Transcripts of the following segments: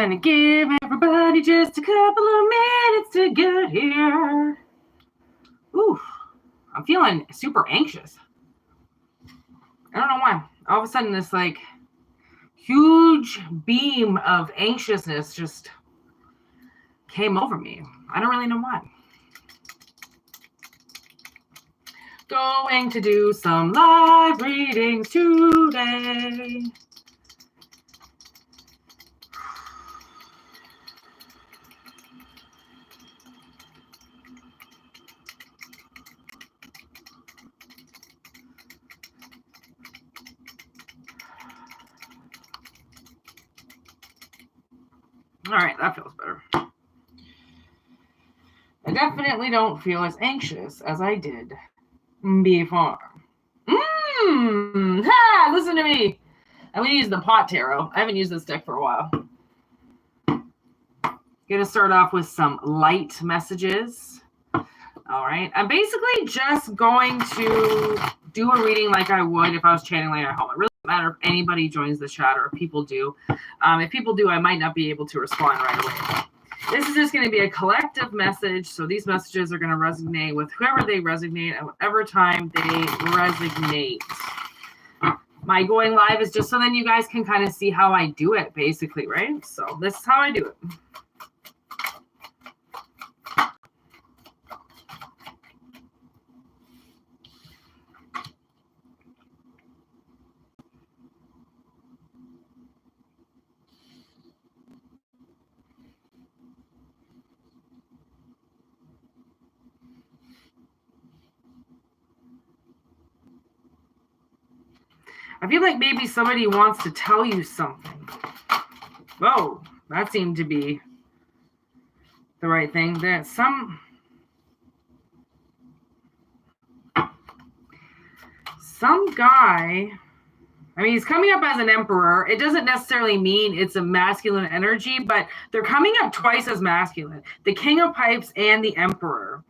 gonna give everybody just a couple of minutes to get here. Ooh, I'm feeling super anxious. I don't know why. All of a sudden, this like huge beam of anxiousness just came over me. I don't really know why. Going to do some live readings today. All right, that feels better. I definitely don't feel as anxious as I did before. Ha! Listen to me. I'm going to use the pot tarot. I haven't used this deck for a while. Going to start off with some light messages. All right. I'm basically just going to do a reading like I would if I was channeling at home. It really doesn't matter if anybody joins the chat or if people do. If people do, I might not be able to respond right away. This is just going to be a collective message. So these messages are going to resonate with whoever they resonate at whatever time they resonate. My going live is just so then you guys can kind of see how I do it, basically, right? So this is how I do it. I feel like maybe somebody wants to tell you something. Whoa, that seemed to be the right thing. There's some guy, I mean, he's coming up as an emperor. It doesn't necessarily mean it's a masculine energy, but they're coming up twice as masculine. The King of Pipes and the Emperor.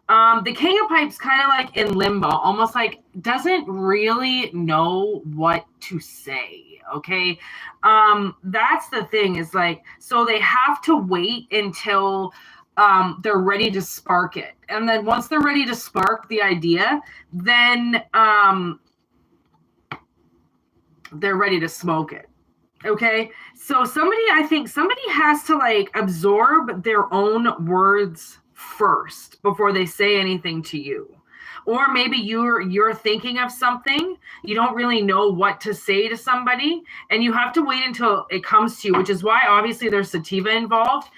The King of Pipes kind of like in limbo, almost like doesn't really know what to say, okay? That's the thing is like, so they have to wait until they're ready to spark it. And then once they're ready to spark the idea, then they're ready to smoke it, okay? So I think somebody has to like absorb their own words first before they say anything to you. Or maybe you're thinking of something, you don't really know what to say to somebody, and you have to wait until it comes to you, which is why obviously there's sativa involved.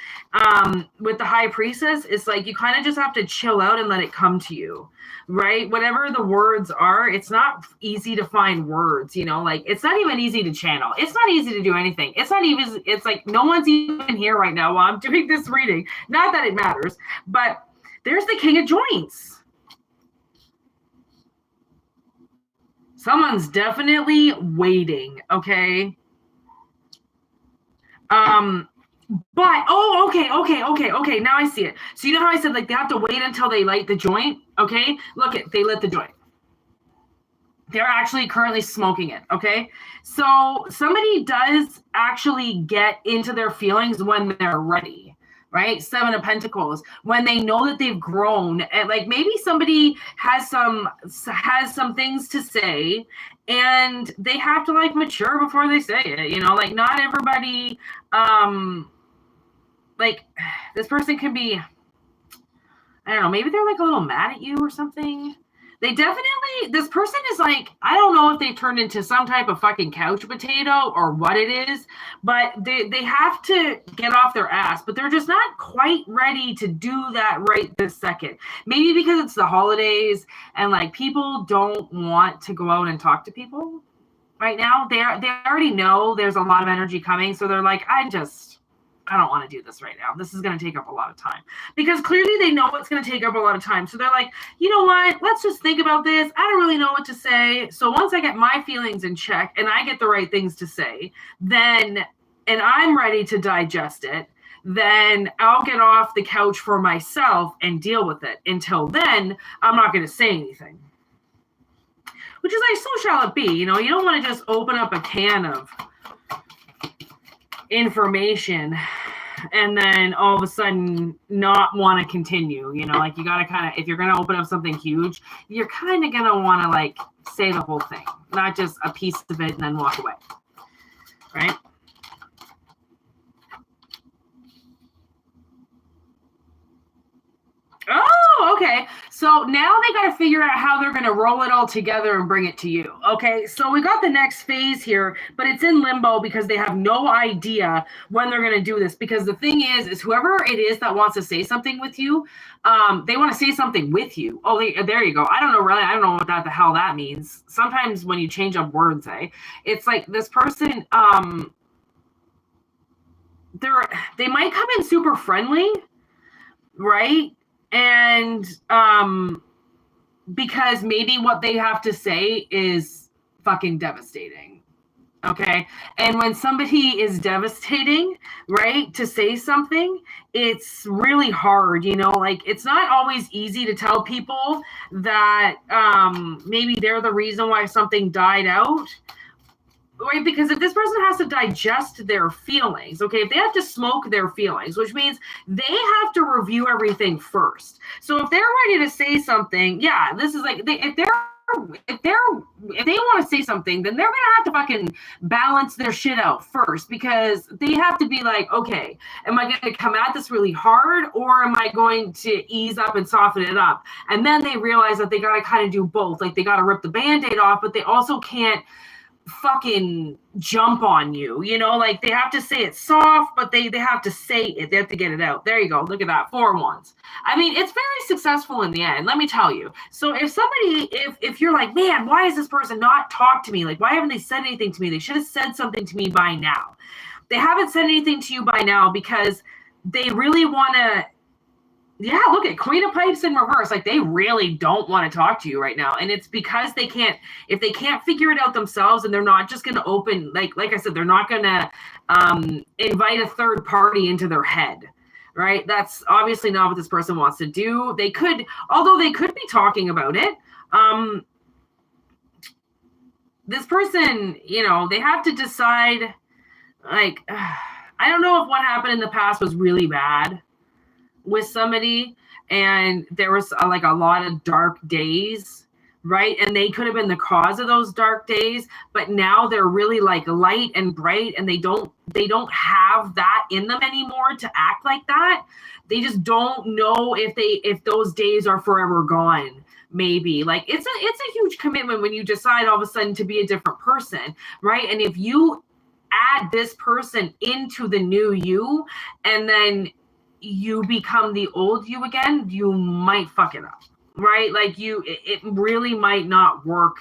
With the High Priestess, it's like you kind of just have to chill out and let it come to you, right? Whatever the words are, it's not easy to find words, you know, like it's not even easy to channel. It's not easy to do anything. It's like no one's even here right now while I'm doing this reading. Not that it matters, but there's the King of Joints. Someone's definitely waiting, okay? But, okay. Now I see it. So you know how I said, like, they have to wait until they light the joint? Okay? Look it, they lit the joint. They're actually currently smoking it, okay? So somebody does actually get into their feelings when they're ready, right? 7 of Pentacles, when they know that they've grown, and like maybe somebody has some things to say, and they have to like mature before they say it, you know, like not everybody, like this person can be, I don't know, maybe they're like a little mad at you or something. This person is like, I don't know if they turned into some type of fucking couch potato or what it is, but they have to get off their ass, but they're just not quite ready to do that right this second. Maybe because it's the holidays and like people don't want to go out and talk to people right now. They already know there's a lot of energy coming. So they're like, I don't want to do this right now. This is going to take up a lot of time, because clearly they know it's going to take up a lot of time. So they're like, you know what? Let's just think about this. I don't really know what to say. So once I get my feelings in check and I get the right things to say, and I'm ready to digest it, then I'll get off the couch for myself and deal with it. Until then, I'm not going to say anything. Which is like, so shall it be. You know, you don't want to just open up a can of information and then all of a sudden not want to continue. You know, like you got to kind of, if you're going to open up something huge, you're kind of going to want to like say the whole thing, not just a piece of it and then walk away. Right? Oh, okay. So now they got to figure out how they're going to roll it all together and bring it to you. Okay. So we got the next phase here, but it's in limbo because they have no idea when they're going to do this. Because the thing is whoever it is that wants to say something with you, they want to say something with you. Oh, there you go. I don't know really. I don't know what the hell that means. Sometimes when you change up words, it's like this person, they might come in super friendly, right? And because maybe what they have to say is fucking devastating. Okay. And when somebody is devastating, right, to say something, it's really hard, you know, like it's not always easy to tell people that maybe they're the reason why something died out. Right, because if this person has to digest their feelings, okay, if they have to smoke their feelings, which means they have to review everything first. So if they're ready to say something, yeah, this is like if they want to say something, then they're gonna have to fucking balance their shit out first, because they have to be like, okay, am I gonna come at this really hard, or am I going to ease up and soften it up? And then they realize that they gotta kind of do both. Like they gotta rip the Band-Aid off, but they also can't fucking jump on you, you know, like they have to say it soft, but they have to say it, they have to get it out. There you go, look at that, 4 ones. I mean, it's very successful in the end, let me tell you. So if somebody, if you're like, man, why has this person not talked to me, like why haven't they said anything to me? They should have said something to me by now. They haven't said anything to you by now because they really want to, yeah, look at Queen of Pipes in reverse. Like they really don't want to talk to you right now. And it's because they can't, if they can't figure it out themselves, and they're not just going to open, like I said, they're not going to invite a third party into their head, right? That's obviously not what this person wants to do. They could, although they could be talking about it. This person, you know, they have to decide, like, I don't know if what happened in the past was really bad with somebody and there was like a lot of dark days, right? And they could have been the cause of those dark days, but now they're really like light and bright, and they don't have that in them anymore to act like that. They just don't know if those days are forever gone. Maybe like it's a huge commitment when you decide all of a sudden to be a different person, right? And if you add this person into the new you and then you become the old you again, you might fuck it up, right? Like it really might not work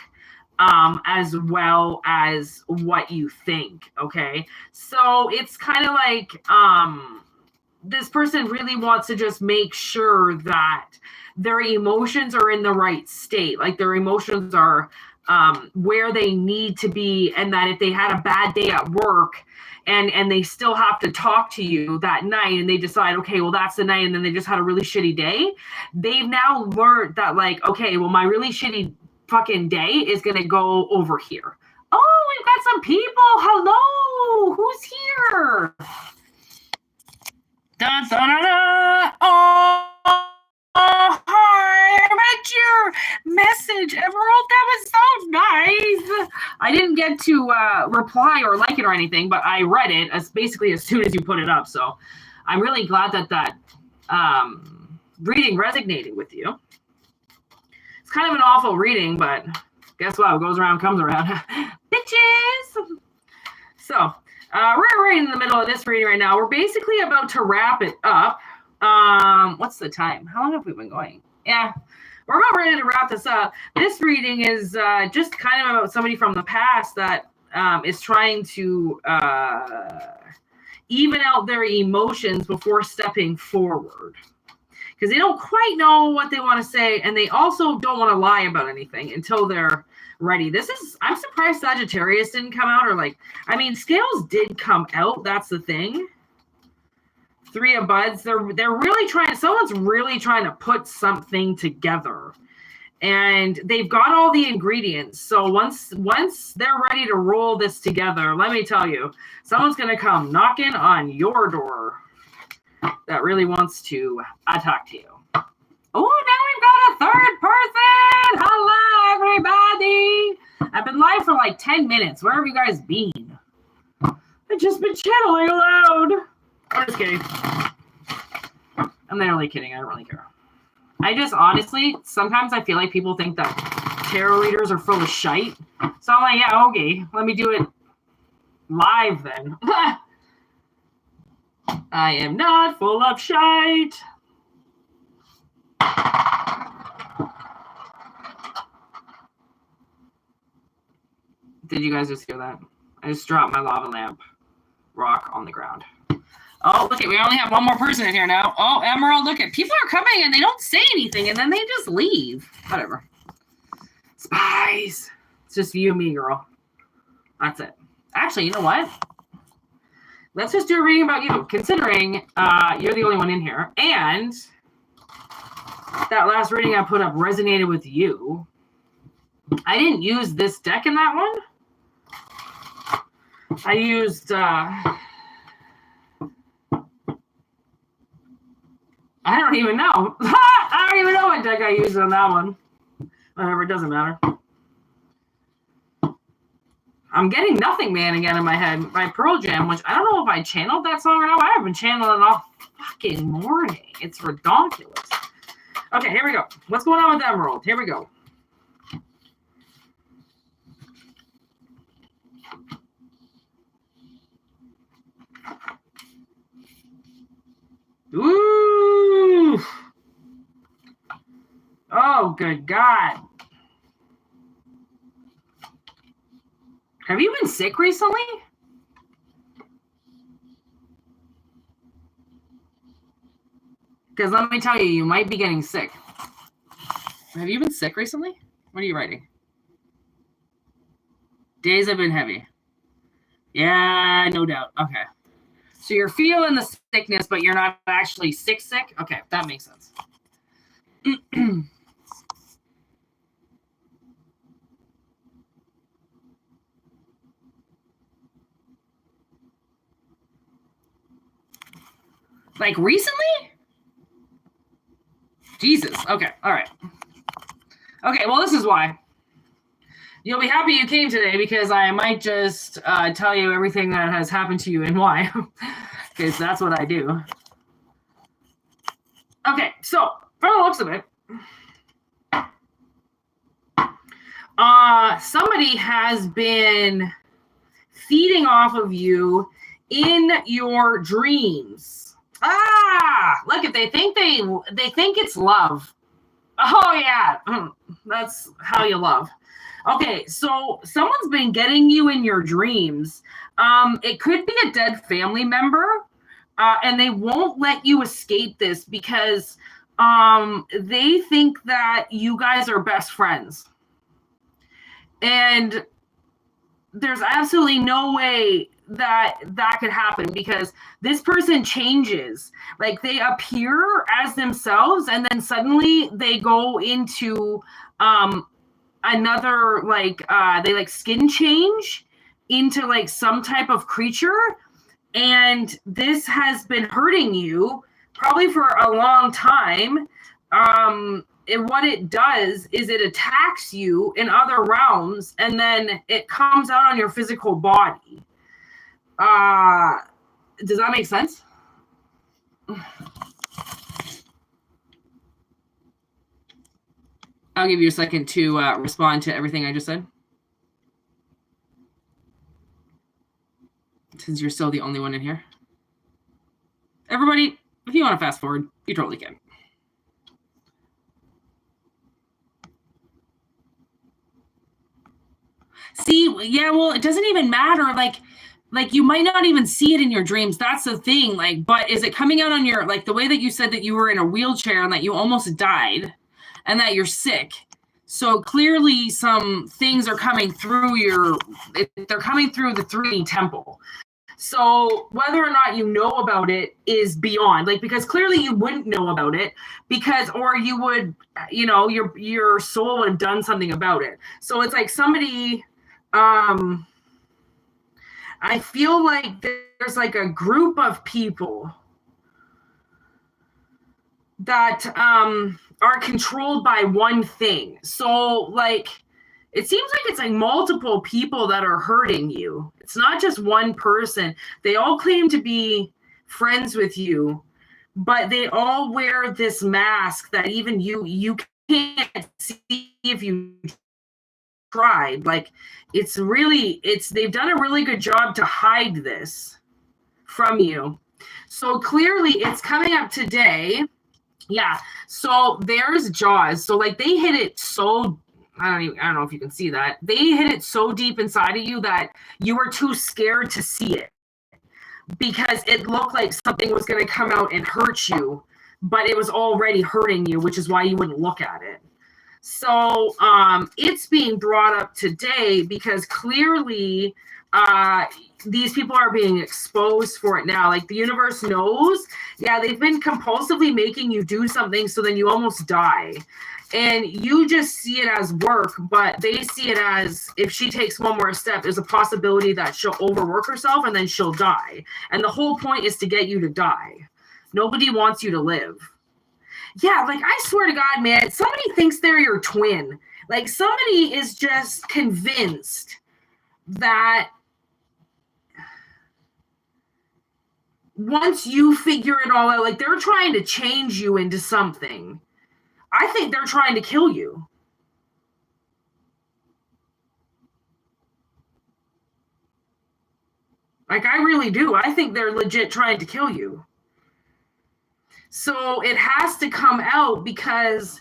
as well as what you think. Okay, so it's kind of like this person really wants to just make sure that their emotions are in the right state, like their emotions are where they need to be, and that if they had a bad day at work and they still have to talk to you that night, and they decide, okay, well, that's the night, and then they just had a really shitty day, they've now learned that, like, okay, well, my really shitty fucking day is going to go over here. Oh, we've got some people. Hello. Who's here? Dun, dun, dun, dun. Oh, hi. I read your message, Emerald. That was so nice. I didn't get to reply or like it or anything, but I read it as soon as you put it up. So I'm really glad that reading resonated with you. It's kind of an awful reading, but guess what? What goes around comes around. Bitches! So we're right in the middle of this reading right now. We're basically about to wrap it up. What's the time? How long have we been going? Yeah, we're about ready to wrap this up. This reading is just kind of about somebody from the past that is trying to even out their emotions before stepping forward, because they don't quite know what they want to say, and they also don't want to lie about anything until they're ready. I'm surprised Sagittarius didn't come out, or like, I mean, Scales did come out. That's the thing. 3 of Buds. They're really trying. Someone's really trying to put something together, And they've got all the ingredients. So once they're ready to roll this together, let me tell you, someone's going to come knocking on your door that really wants to talk to you. Oh, now we've got a third person. Hello, everybody. I've been live for like 10 minutes. Where have you guys been? I've just been channeling aloud. I'm just kidding. I'm literally kidding. I don't really care. I just honestly, sometimes I feel like people think that tarot readers are full of shite. So I'm like, yeah, okay, let me do it live then. I am not full of shite. Did you guys just hear that? I just dropped my lava lamp rock on the ground. Oh, look at, we only have one more person in here now. Oh, Emerald, look at, people are coming and they don't say anything and then they just leave. Whatever. Spies. It's just you and me, girl. That's it. Actually, you know what? Let's just do a reading about you, considering you're the only one in here. And that last reading I put up resonated with you. I didn't use this deck in that one. I used... I don't even know. I don't even know what deck I used on that one. Whatever, it doesn't matter. I'm getting Nothing Man again in my head by Pearl Jam, which I don't know if I channeled that song or not. I have been channeling all fucking morning. It's ridiculous. Okay, here we go. What's going on with Emerald? Here we go. Ooh. Oh, good God. Have you been sick recently? Because let me tell you, you might be getting sick. Have you been sick recently? What are you writing? Days have been heavy. Yeah, no doubt. Okay. So you're feeling the sickness, but you're not actually sick? Okay, that makes sense. Like recently? Jesus. Okay, all right. Okay, well, this is why. You'll be happy you came today because I might just tell you everything that has happened to you and why. Because that's what I do. Okay, so from the looks of it, somebody has been feeding off of you in your dreams. Look at, they think it's love. Oh yeah, that's how you love. Okay, so someone's been getting you in your dreams. It could be a dead family member, and they won't let you escape this because they think that you guys are best friends. And there's absolutely no way that could happen because this person changes. Like, they appear as themselves, and then suddenly they go into... another, like, they like skin change into like some type of creature, and this has been hurting you probably for a long time. And what it does is it attacks you in other realms, and then it comes out on your physical body. Does that make sense? I'll give you a second to respond to everything I just said. Since you're still the only one in here. Everybody, if you want to fast forward, you totally can. See, yeah, well, it doesn't even matter. Like you might not even see it in your dreams. That's the thing. Like, but is it coming out on your, like the way that you said that you were in a wheelchair and that you almost died? And that you're sick. So clearly some things are coming through they're coming through the 3D temple. So whether or not you know about it is beyond, like, because clearly you wouldn't know about it because, or you would, you know, your soul would have done something about it. So it's like somebody, I feel like there's like a group of people that are controlled by one thing. So like it seems like it's like multiple people that are hurting you. It's not just one person. They all claim to be friends with you, but they all wear this mask that even you can't see if you tried. Like they've done a really good job to hide this from you. So clearly it's coming up today. Yeah. So there's Jaws. So like they hit it so I don't know if you can see that. They hit it so deep inside of you that you were too scared to see it because it looked like something was going to come out and hurt you, but it was already hurting you, which is why you wouldn't look at it. So it's being brought up today because clearly these people are being exposed for it now. Like the universe knows, yeah, they've been compulsively making you do something so then you almost die. And you just see it as work, but they see it as if she takes one more step, there's a possibility that she'll overwork herself and then she'll die. And the whole point is to get you to die. Nobody wants you to live. Yeah, like I swear to God, man, somebody thinks they're your twin. Like somebody is just convinced that once you figure it all out, like they're trying to change you into something. I think they're trying to kill you. Like I really do. I think they're legit trying to kill you. So it has to come out because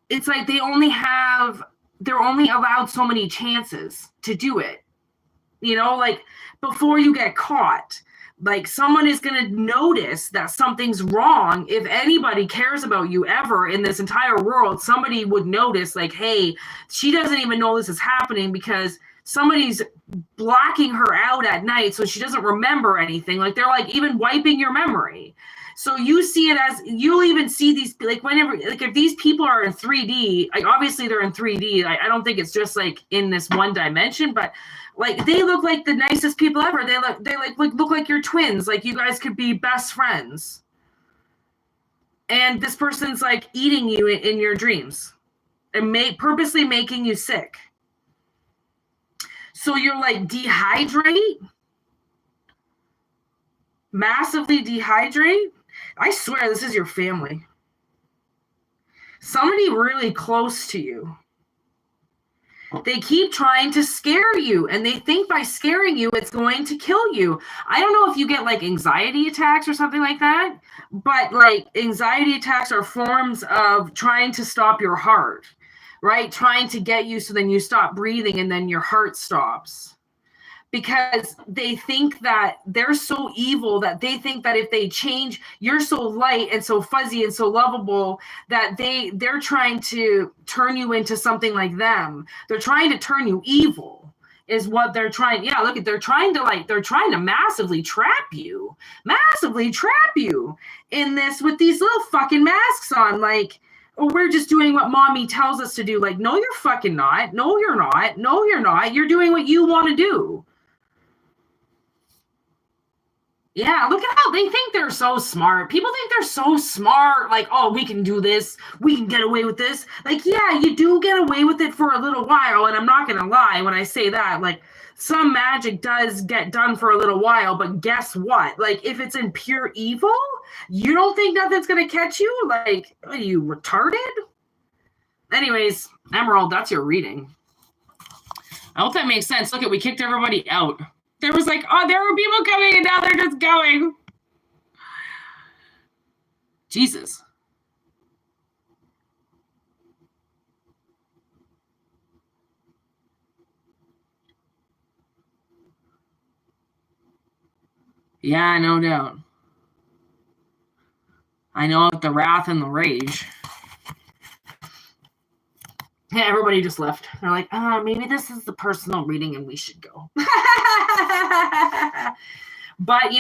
it's like they're only allowed so many chances to do it. You know, like before you get caught, like someone is going to notice that something's wrong. If anybody cares about you ever in this entire world, somebody would notice like, hey, she doesn't even know this is happening because somebody's blocking her out at night so she doesn't remember anything. Like they're like even wiping your memory. So you see it as, you'll even see these, like whenever, like if these people are in 3D, like obviously they're in 3D. I don't think it's just like in this one dimension, but like they look like the nicest people ever. They look like your twins. Like you guys could be best friends. And this person's like eating you in your dreams and purposely making you sick. So you're like dehydrate, massively dehydrate. I swear this is your family. Somebody really close to you. They keep trying to scare you, and they think by scaring you, it's going to kill you. I don't know if you get like anxiety attacks or something like that, but like anxiety attacks are forms of trying to stop your heart, right? Trying to get you so then you stop breathing and then your heart stops. Because they think that they're so evil that they think that if they change, you're so light and so fuzzy and so lovable that they're trying to turn you into something like them. They're trying to turn you evil is what they're trying. Yeah, look, they're trying to massively trap you in this with these little fucking masks on. Like, oh, we're just doing what mommy tells us to do. Like, no, you're fucking not. No, you're not. No, you're not. You're doing what you want to do. Yeah, look at how they think they're so smart. People think they're so smart. Like, oh, we can do this. We can get away with this. Like, yeah, you do get away with it for a little while. And I'm not going to lie when I say that. Like, some magic does get done for a little while. But guess what? Like, if it's in pure evil, you don't think nothing's going to catch you? Like, are you retarded? Anyways, Emerald, that's your reading. I hope that makes sense. Look, we kicked everybody out. There was like, oh, there were people coming and now they're just going. Jesus. Yeah, no doubt. I know the wrath and the rage. Yeah, everybody just left. They're like, maybe this is the personal reading and we should go. But,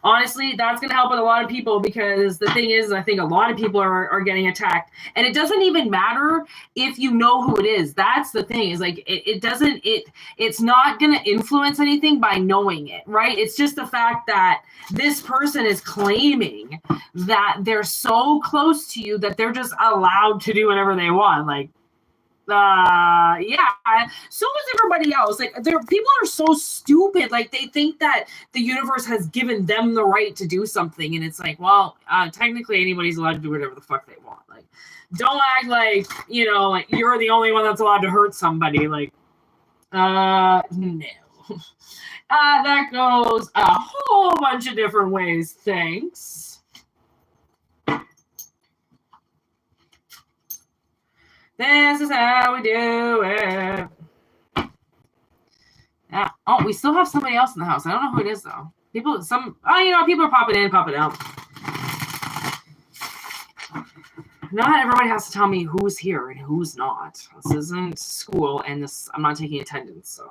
honestly, that's going to help with a lot of people, because the thing is, I think a lot of people are getting attacked. And it doesn't even matter if you know who it is. That's the thing, is like, it's not going to influence anything by knowing it, right? It's just the fact that this person is claiming that they're so close to you that they're just allowed to do whatever they want. Like, yeah, so is everybody else. Like, people are so stupid. Like, they think that the universe has given them the right to do something, and it's like, well, technically anybody's allowed to do whatever the fuck they want. Like, don't act like, like you're the only one that's allowed to hurt somebody. Like, no. That goes a whole bunch of different ways. Thanks. This is how we do it. Yeah. Oh, we still have somebody else in the house. I don't know who it is, though. People are popping in, popping out. Not everybody has to tell me who's here and who's not. This isn't school, and I'm not taking attendance, so.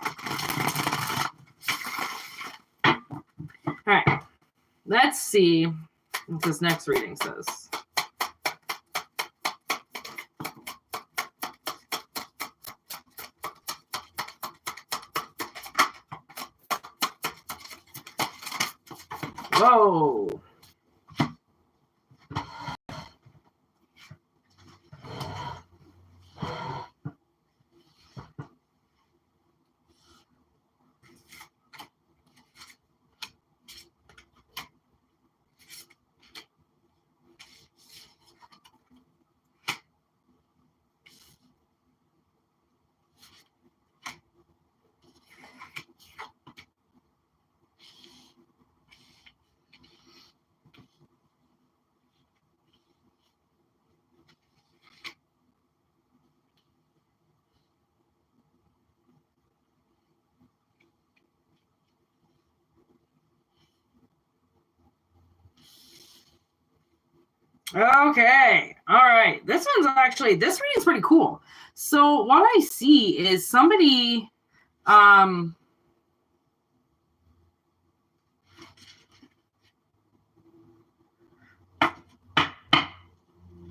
All right. Let's see what this next reading says. Whoa. Okay. All right. This reading's pretty cool. So what I see is somebody,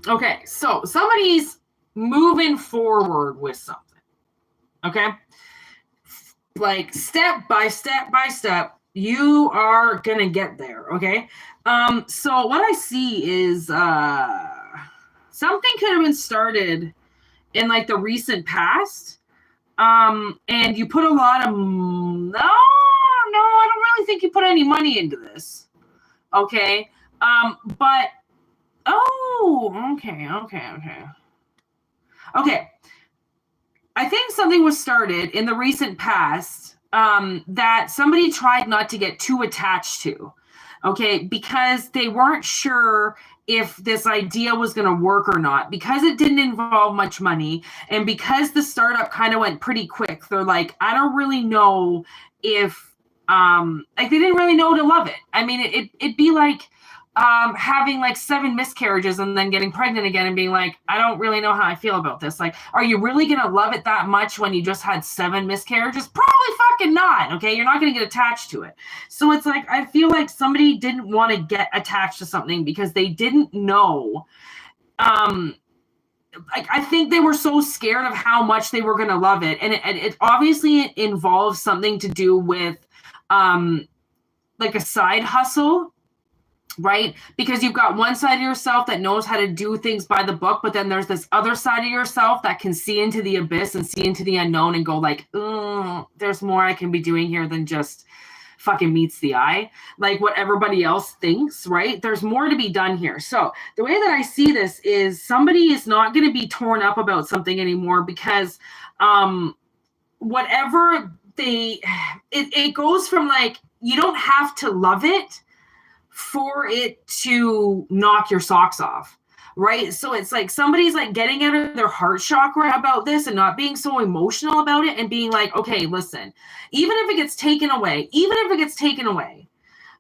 okay. So somebody's moving forward with something. Okay. Like, step by step by step, you are going to get there. Okay. So what I see is, something could have been started in like the recent past. And you put a lot of, no, I don't really think you put any money into this. Okay. But, okay. Okay. I think something was started in the recent past, that somebody tried not to get too attached to. Okay, because they weren't sure if this idea was going to work or not, because it didn't involve much money, and because the startup kind of went pretty quick. They're like, I don't really know if, like, they didn't really know to love it. I mean, it'd be like having like 7 miscarriages and then getting pregnant again and being like, I don't really know how I feel about this. Like, are you really going to love it that much when you just had 7 miscarriages? Probably fucking not. Okay. You're not going to get attached to it. So it's like, I feel like somebody didn't want to get attached to something because they didn't know. Like, I think they were so scared of how much they were going to love it. And it obviously involves something to do with, like a side hustle. Right? Because you've got one side of yourself that knows how to do things by the book, but then there's this other side of yourself that can see into the abyss and see into the unknown and go like, there's more I can be doing here than just fucking meets the eye. Like what everybody else thinks, right? There's more to be done here. So the way that I see this is somebody is not going to be torn up about something anymore, because whatever it goes from like, you don't have to love it for it to knock your socks off, right? So it's like somebody's like getting out of their heart chakra about this and not being so emotional about it and being like, okay, listen, even if it gets taken away,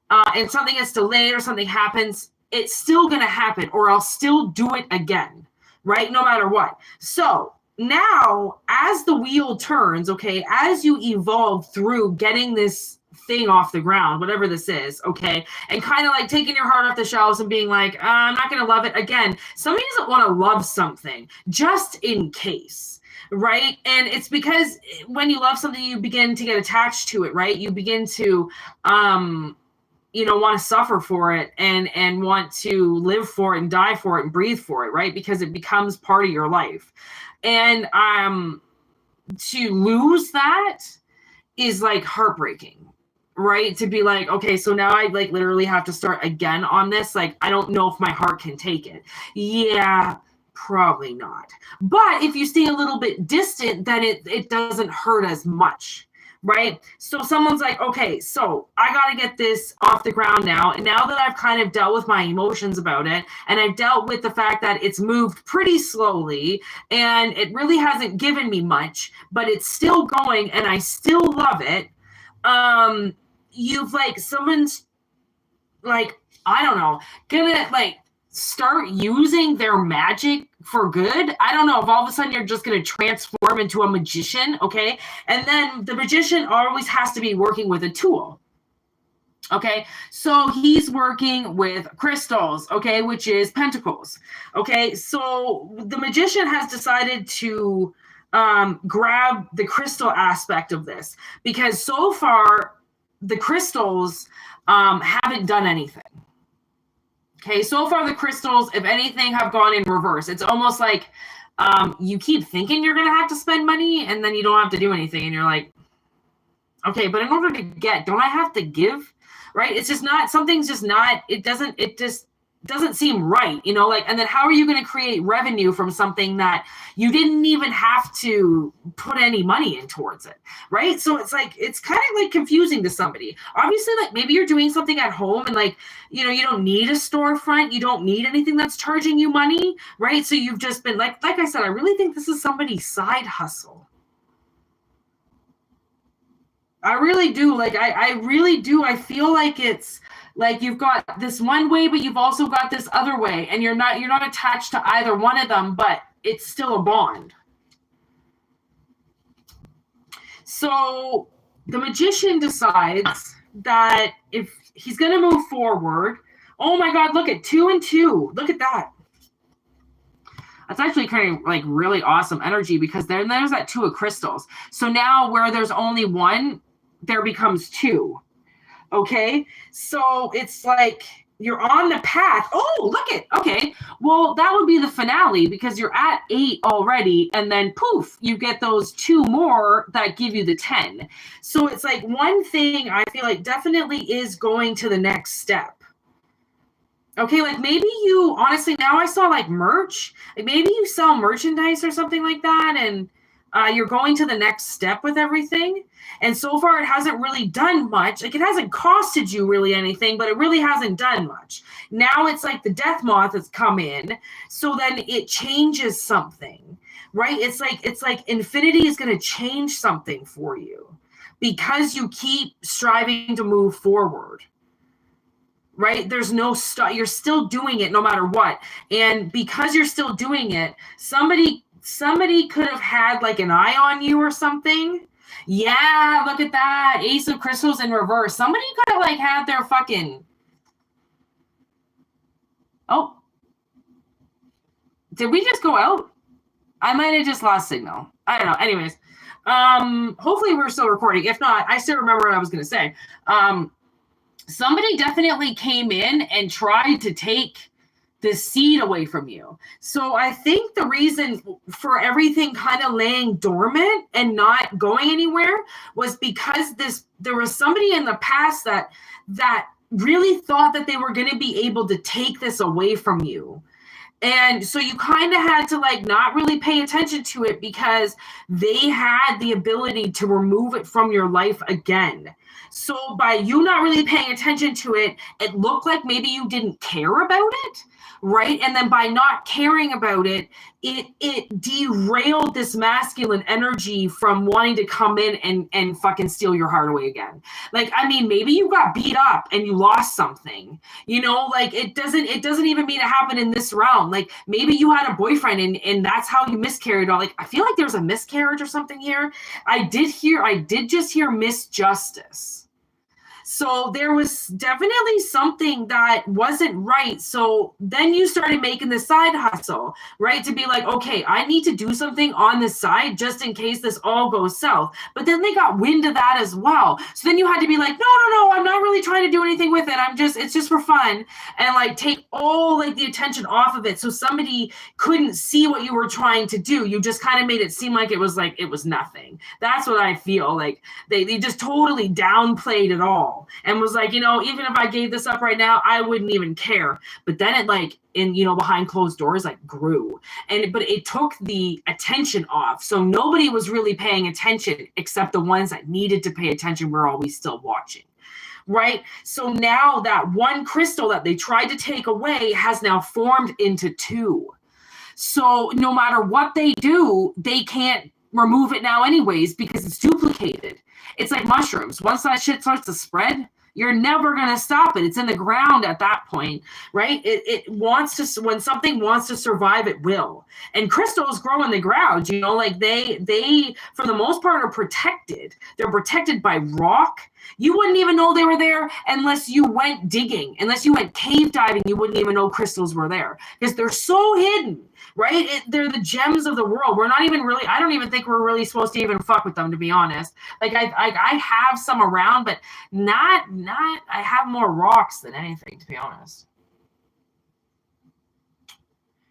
and something gets delayed or something happens, it's still going to happen, or I'll still do it again, right? No matter what. So now, as the wheel turns, okay, as you evolve through getting this thing off the ground, whatever this is, okay, and kind of like taking your heart off the shelves and being like, I'm not going to love it again. Somebody doesn't want to love something just in case, right? And it's because when you love something, you begin to get attached to it, right? You begin to, want to suffer for it and want to live for it and die for it and breathe for it, right? Because it becomes part of your life. And to lose that is like heartbreaking, right? To be like, okay, so now I like literally have to start again on this. Like, I don't know if my heart can take it. Yeah, probably not. But if you stay a little bit distant, then it doesn't hurt as much. Right? So someone's like, okay, so I got to get this off the ground now. And now that I've kind of dealt with my emotions about it, and I've dealt with the fact that it's moved pretty slowly and it really hasn't given me much, but it's still going and I still love it. You've like, someone's like, I don't know, gonna like start using their magic for good. I don't know if all of a sudden you're just going to transform into a magician, okay? And then the magician always has to be working with a tool. Okay, so he's working with crystals, okay, which is pentacles. Okay, so the magician has decided to grab the crystal aspect of this because so far the crystals haven't done anything. Okay, so far the crystals, if anything, have gone in reverse. It's almost like you keep thinking you're going to have to spend money and then you don't have to do anything. And you're like, okay, but in order to get, don't I have to give? Right? It's just not, something's just not, it just doesn't seem right, like, and then how are you going to create revenue from something that you didn't even have to put any money in towards it, right? So it's like, it's kind of like confusing to somebody. Obviously, like maybe you're doing something at home and like, you don't need a storefront, you don't need anything that's charging you money, right? So you've just been like I said, I really think this is somebody's side hustle. I really do. Like, I really do. I feel like it's like you've got this one way, but you've also got this other way, and you're not attached to either one of them, but it's still a bond. So the magician decides that if he's going to move forward, oh my God, look at 2 and 2. Look at that. That's actually kind of like really awesome energy because there's that 2 of crystals. So now where there's only 1, there becomes 2. Okay, so it's like you're on the path. Oh, look it. Okay, well, that would be the finale because you're at 8 already, and then poof, you get those 2 more that give you the 10. So it's like one thing I feel like definitely is going to the next step. Okay, like maybe you, honestly, now I saw like merch, like maybe you sell merchandise or something like that, and you're going to the next step with everything. And so far, it hasn't really done much. Like, it hasn't costed you really anything, but it really hasn't done much. Now it's like the death moth has come in, so then it changes something, right? It's like infinity is going to change something for you because you keep striving to move forward, right? There's no stop. You're still doing it no matter what. And because you're still doing it, somebody could have had like an eye on you or something. Yeah, look at that. Ace of crystals in reverse. Somebody could have like had their fucking... Oh. Did we just go out? I might have just lost signal. I don't know. Anyways. Hopefully we're still recording. If not, I still remember what I was going to say. Somebody definitely came in and tried to take the seed away from you. So I think the reason for everything kind of laying dormant and not going anywhere was because there was somebody in the past that really thought that they were going to be able to take this away from you. And so you kind of had to like not really pay attention to it because they had the ability to remove it from your life again. So by you not really paying attention to it, it looked like maybe you didn't care about it. right? And then by not caring about it, it derailed this masculine energy from wanting to come in and fucking steal your heart away again. Like, I mean, maybe you got beat up and you lost something, you know, like it doesn't even mean it happened in this realm. Like maybe you had a boyfriend and that's how you miscarried. Or like, I feel like there's a miscarriage or something here. I did just hear misjustice. So there was definitely something that wasn't right. So then you started making the side hustle, right? To be like, okay, I need to do something on the side just in case this all goes south. But then they got wind of that as well. So then you had to be like, no, I'm not really trying to do anything with it. It's just for fun. And like take all like the attention off of it. So somebody couldn't see what you were trying to do. You just kind of made it seem like it was nothing. That's what I feel like. They just totally downplayed it all. And was like, you know, even if I gave this up right now, I wouldn't even care. But then it like behind closed doors, like grew. But it took the attention off. So nobody was really paying attention except the ones that needed to pay attention were always still watching. Right. So now that one crystal that they tried to take away has now formed into two. So no matter what they do, they can't remove it now anyways because it's duplicated. It's like mushrooms. Once that shit starts to spread, you're never going to stop it. It's in the ground at that point, right? It wants to, when something wants to survive, it will. And crystals grow in the ground, you know, like they, for the most part, are protected. They're protected by rock. You wouldn't even know they were there unless you went digging, unless you went cave diving. You wouldn't even know crystals were there because they're so hidden, right? They're the gems of the world. We're not even really, I don't even think we're really supposed to even fuck with them, to be honest. Like I have some around, but not, I have more rocks than anything, to be honest.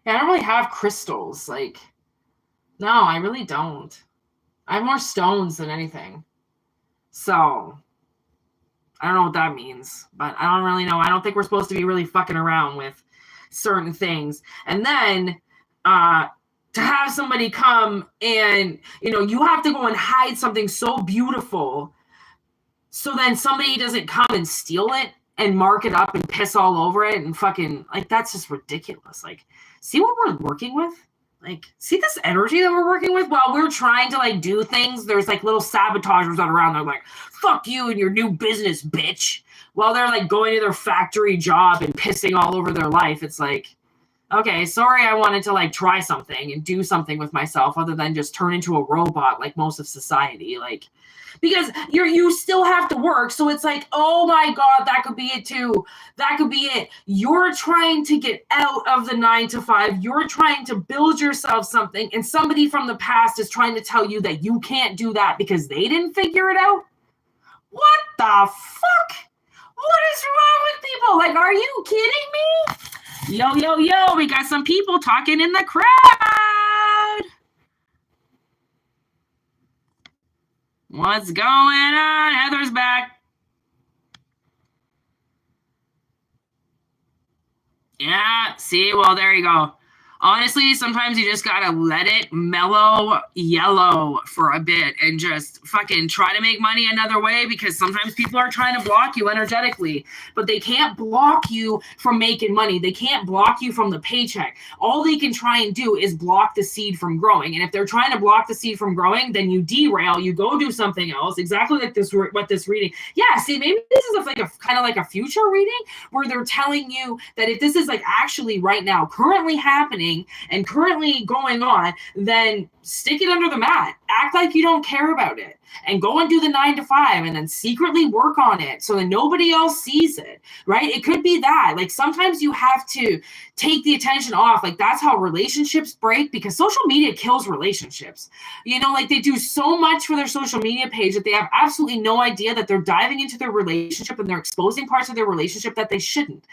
Yeah, I don't really have crystals. Like, no, I really don't. I have more stones than anything. So I don't know what that means, but I don't really know. I don't think we're supposed to be really fucking around with certain things. And then to have somebody come and, you know, you have to go and hide something so beautiful so then somebody doesn't come and steal it and mark it up and piss all over it and fucking, like, that's just ridiculous. Like, see what we're working with? Like, see this energy that we're working with while we're trying to, like, do things? There's, like, little sabotagers that are around. They're like, fuck you and your new business, bitch. While they're, like, going to their factory job and pissing all over their life. It's like, okay, sorry I wanted to, like, try something and do something with myself other than just turn into a robot like most of society. Like, because you still have to work. So it's like, oh my God, that could be it too. That could be it. You're trying to get out of the 9-to-5. You're trying to build yourself something. And somebody from the past is trying to tell you that you can't do that because they didn't figure it out. What the fuck? What is wrong with people? Like, are you kidding me? Yo, we got some people talking in the crowd. What's going on? Heather's back. Yeah, see, well, there you go. Honestly, sometimes you just gotta let it mellow yellow for a bit and just fucking try to make money another way, because sometimes people are trying to block you energetically, but they can't block you from making money. They can't block you from the paycheck. All they can try and do is block the seed from growing. And if they're trying to block the seed from growing, then you derail, you go do something else, exactly like this reading. Yeah, see, maybe this is like a kind of like a future reading where they're telling you that if this is like actually right now currently happening and currently going on, then stick it under the mat. Act like you don't care about it and go and do the 9-to-5 and then secretly work on it so that nobody else sees it, right? It could be that. Like, sometimes you have to take the attention off. Like, that's how relationships break, because social media kills relationships. You know, like, they do so much for their social media page that they have absolutely no idea that they're diving into their relationship and they're exposing parts of their relationship that they shouldn't.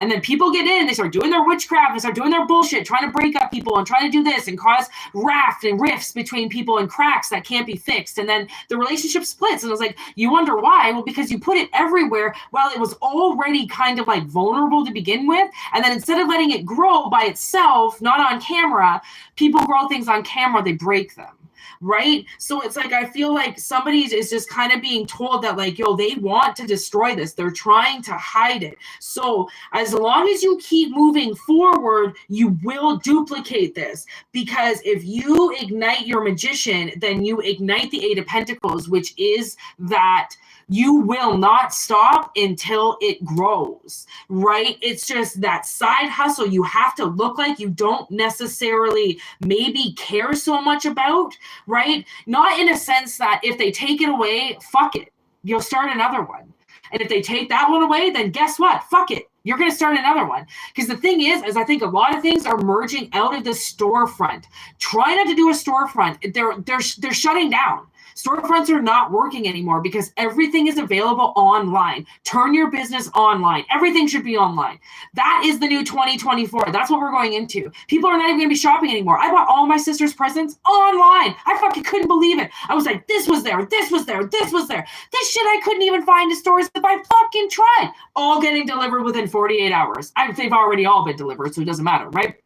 And then people get in, they start doing their witchcraft, they start doing their bullshit, trying to break up people and trying to do this and cause raft and rifts between people and cracks that can't be fixed. And then the relationship splits. And it was like, you wonder why? Well, because you put it everywhere while it was already kind of like vulnerable to begin with. And then instead of letting it grow by itself, not on camera, people grow things on camera, they break them. right? So it's like, I feel like somebody is just kind of being told that, like, yo, they want to destroy this. They're trying to hide it. So as long as you keep moving forward, you will duplicate this, because if you ignite your magician, then you ignite the Eight of Pentacles, which is that you will not stop until it grows, right? It's just that side hustle you have to look like you don't necessarily maybe care so much about, right? Not in a sense that if they take it away, fuck it, you'll start another one. And if they take that one away, then guess what? Fuck it. You're going to start another one. Because the thing is I think a lot of things are merging out of the storefront. Try not to do a storefront. They're shutting down. Storefronts are not working anymore because everything is available online. Turn your business online. Everything should be online. That is the new 2024. That's what we're going into. People are not even going to be shopping anymore. I bought all my sister's presents online. I fucking couldn't believe it. I was like, this was there, this was there, this was there. This shit I couldn't even find in stores if I fucking tried. All getting delivered within 48 hours. They've already all been delivered, so it doesn't matter, right?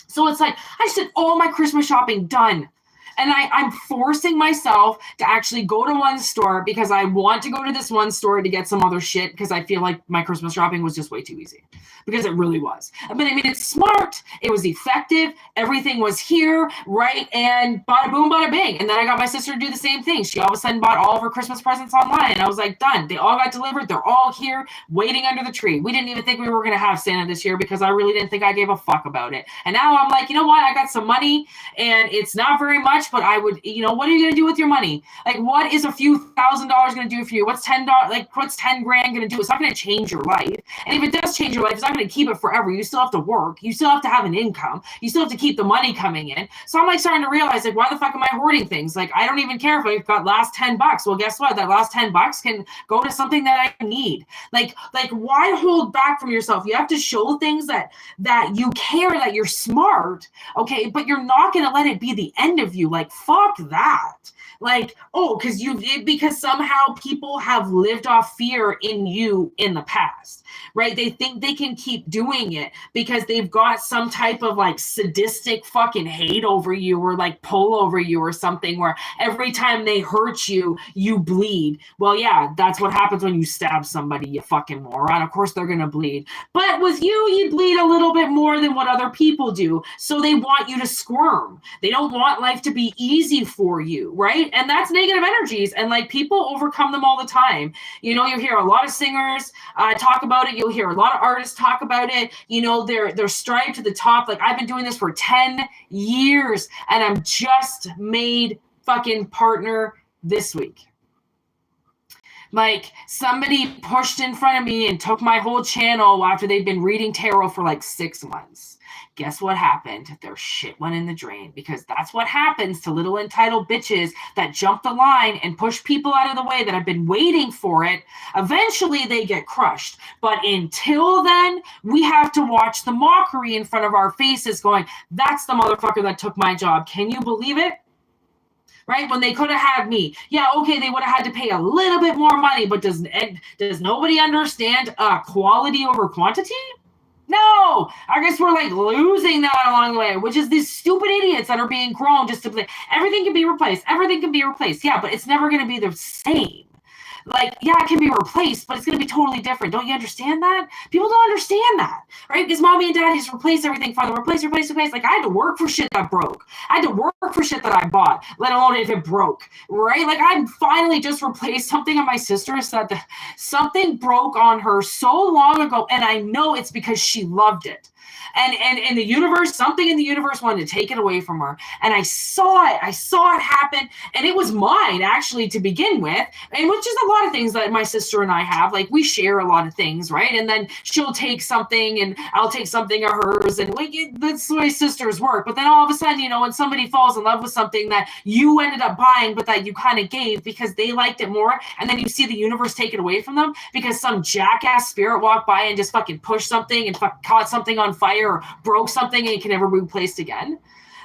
So it's like, I just did all my Christmas shopping done. And I'm forcing myself to actually go to one store because I want to go to this one store to get some other shit because I feel like my Christmas shopping was just way too easy. Because it really was. But I mean, it's smart. It was effective. Everything was here, right? And bada boom, bada bing. And then I got my sister to do the same thing. She all of a sudden bought all of her Christmas presents online. And I was like, done. They all got delivered. They're all here waiting under the tree. We didn't even think we were going to have Santa this year because I really didn't think I gave a fuck about it. And now I'm like, you know what? I got some money and it's not very much, but I would, what are you going to do with your money? Like, what is a few $1,000s going to do for you? What's $10? Like, what's 10 grand going to do? It's not going to change your life. And if it does change your life, it's not going to keep it forever. You still have to work. You still have to have an income. You still have to keep the money coming in. So I'm like starting to realize, like, why the fuck am I hoarding things? Like, I don't even care if I've got last $10. Well, guess what? That last $10 can go to something that I need. Like why hold back from yourself? You have to show things that you care, that you're smart, okay? But you're not going to let it be the end of you. Like, fuck that. Like, oh, because somehow people have lived off fear in you in the past, right? They think they can keep doing it because they've got some type of like sadistic fucking hate over you or like pull over you or something where every time they hurt you, you bleed. Well, yeah, that's what happens when you stab somebody, you fucking moron. Of course they're going to bleed. But with you bleed a little bit more than what other people do. So they want you to squirm. They don't want life to be easy for you, right? And that's negative energies. And like people overcome them all the time. You hear a lot of singers talk about it. You'll hear a lot of artists talk about it. They're strived to the top. Like I've been doing this for 10 years and I'm just made fucking partner this week. Like somebody pushed in front of me and took my whole channel after they'd been reading tarot for like 6 months. Guess what happened? Their shit went in the drain because that's what happens to little entitled bitches that jump the line and push people out of the way that have been waiting for it. Eventually they get crushed. But until then, we have to watch the mockery in front of our faces going, that's the motherfucker that took my job. Can you believe it? Right? When they could have had me. Yeah, okay, they would have had to pay a little bit more money, but does nobody understand quality over quantity? No, I guess we're like losing that along the way, which is these stupid idiots that are being grown just to play. Everything can be replaced. Everything can be replaced. Yeah, but it's never going to be the same. Like, yeah, it can be replaced, but it's going to be totally different. Don't you understand that? People don't understand that, right? Because mommy and daddy just replace everything for them. Replace. Like, I had to work for shit that broke. I had to work for shit that I bought, let alone if it broke, right? Like, I finally just replaced something on my sister's that something broke on her so long ago, and I know it's because she loved it. And the universe, something in the universe wanted to take it away from her. And I saw it happen. And it was mine, actually, to begin with. And which is a lot of things that my sister and I have. Like, we share a lot of things, right? And then she'll take something and I'll take something of hers. And like, that's the way sisters work. But then all of a sudden, when somebody falls in love with something that you ended up buying, but that you kind of gave because they liked it more. And then you see the universe take it away from them because some jackass spirit walked by and just fucking pushed something and caught something on fire or broke something and it can never be replaced again.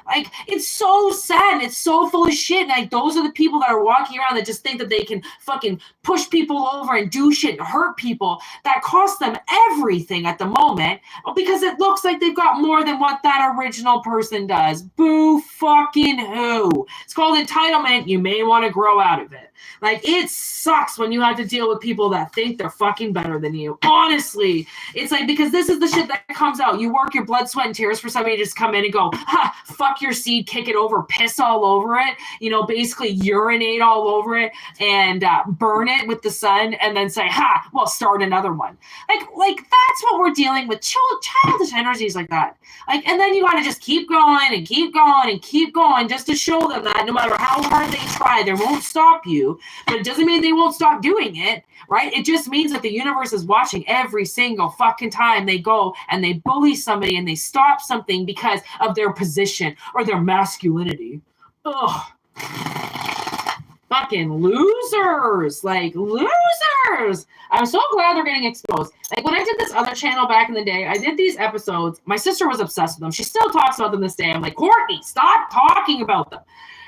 Like, it's so sad and it's so full of shit. Like, those are the people that are walking around that just think that they can fucking push people over and do shit and hurt people that cost them everything at the moment because it looks like they've got more than what that original person does. Boo fucking who. It's called entitlement. You may want to grow out of it. Like, it sucks when you have to deal with people that think they're fucking better than you. Honestly, it's like, because this is the shit that comes out. You work your blood, sweat, and tears for somebody to just come in and go, ha, fuck your seed, kick it over, piss all over it, you know, basically urinate all over it and burn it with the sun and then say, ha, well, start another one. Like that's what we're dealing with, childish energies like that. Like, and then you got to just keep going and keep going and keep going just to show them that no matter how hard they try, they won't stop you. But it doesn't mean they won't stop doing it, right? It just means that the universe is watching every single fucking time they go and they bully somebody and they stop something because of their position or their masculinity. Ugh. Fucking losers. Like, losers. I'm so glad they're getting exposed. Like, when I did this other channel back in the day, I did these episodes. My sister was obsessed with them. She still talks about them this day. I'm like, Courtney, stop talking about them.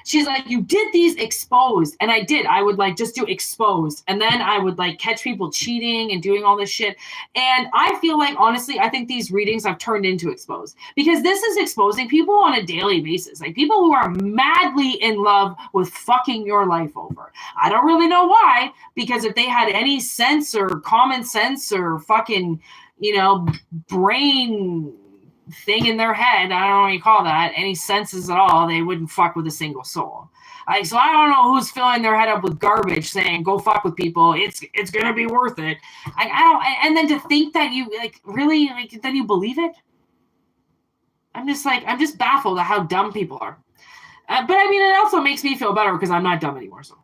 She's like, you did these exposed. And I did. I would like just do exposed. And then I would like catch people cheating and doing all this shit. And I feel like, honestly, I think these readings have turned into exposed because this is exposing people on a daily basis. Like, people who are madly in love with fucking your life over. I don't really know why, because if they had any sense or common sense or fucking, you know, brain thing in their head, I don't know what you call that, any senses at all, they wouldn't fuck with a single soul. Like, so I don't know who's filling their head up with garbage saying go fuck with people, it's gonna be worth it. I don't, and then to think that you like really like then you believe it. I'm just baffled at how dumb people are. But I mean, it also makes me feel better because I'm not dumb anymore. So,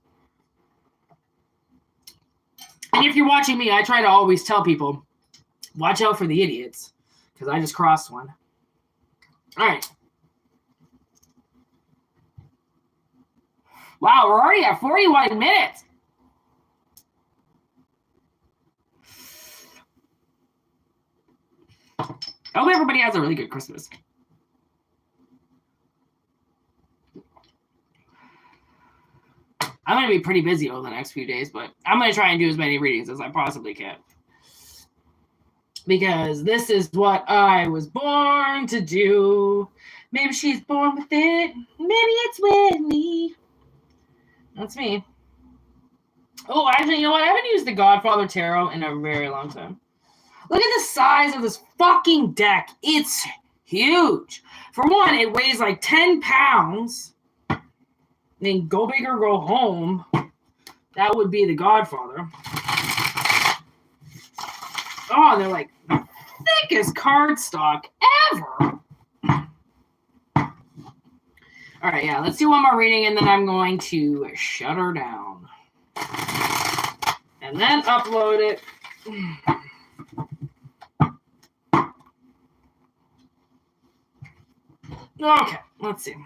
and if you're watching me, I try to always tell people, watch out for the idiots. Because I just crossed one. All right. Wow, we're already at 41 minutes. I hope everybody has a really good Christmas. I'm going to be pretty busy over the next few days, but I'm going to try and do as many readings as I possibly can. Because this is what I was born to do. Maybe she's born with it. Maybe it's Whitney. That's me. Oh, actually, you know what? I haven't used the Godfather Tarot in a very long time. Look at the size of this fucking deck. It's huge. For one, it weighs like 10 pounds. I mean, go big or go home. That would be the Godfather. Oh, and they're like the thickest cardstock ever. All right, yeah, let's do one more reading, and then I'm going to shut her down. And then upload it. Okay, let's see.